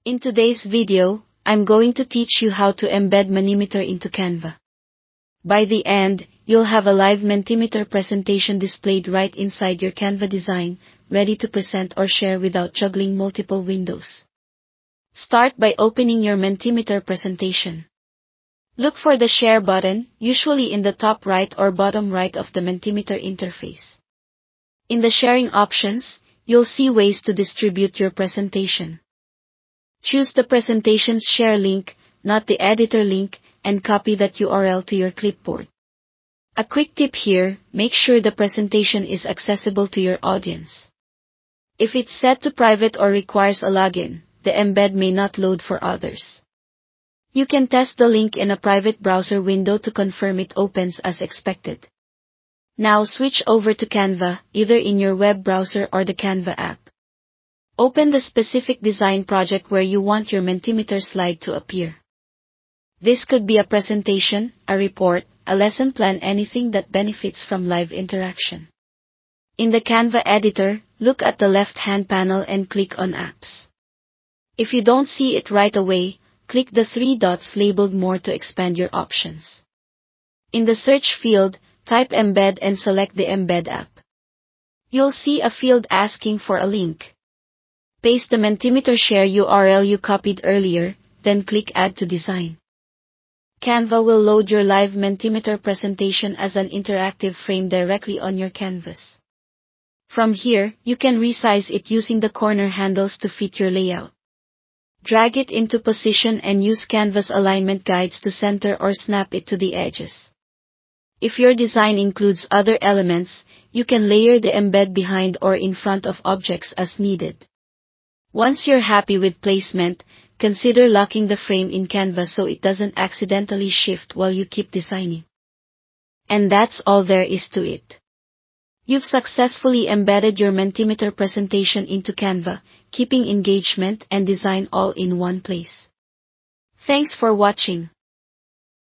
In today's video, I'm going to teach you how to embed Mentimeter into Canva. By the end, you'll have a live Mentimeter presentation displayed right inside your Canva design, ready to present or share without juggling multiple windows. Start by opening your Mentimeter presentation. Look for the Share button, usually in the top right or bottom right of the Mentimeter interface. In the sharing options, you'll see ways to distribute your presentation. Choose the presentation's share link, not the editor link, and copy that URL to your clipboard. A quick tip here, make sure the presentation is accessible to your audience. If it's set to private or requires a login, the embed may not load for others. You can test the link in a private browser window to confirm it opens as expected. Now switch over to Canva, either in your web browser or the Canva app. Open the specific design project where you want your Mentimeter slide to appear. This could be a presentation, a report, a lesson plan, anything that benefits from live interaction. In the Canva editor, look at the left-hand panel and click on Apps. If you don't see it right away, click the three dots labeled More to expand your options. In the search field, type Embed and select the Embed app. You'll see a field asking for a link. Paste the Mentimeter share URL you copied earlier, then click Add to Design. Canva will load your live Mentimeter presentation as an interactive frame directly on your canvas. From here, you can resize it using the corner handles to fit your layout. Drag it into position and use Canva's alignment guides to center or snap it to the edges. If your design includes other elements, you can layer the embed behind or in front of objects as needed. Once you're happy with placement, consider locking the frame in Canva so it doesn't accidentally shift while you keep designing. And that's all there is to it. You've successfully embedded your Mentimeter presentation into Canva, keeping engagement and design all in one place. Thanks for watching.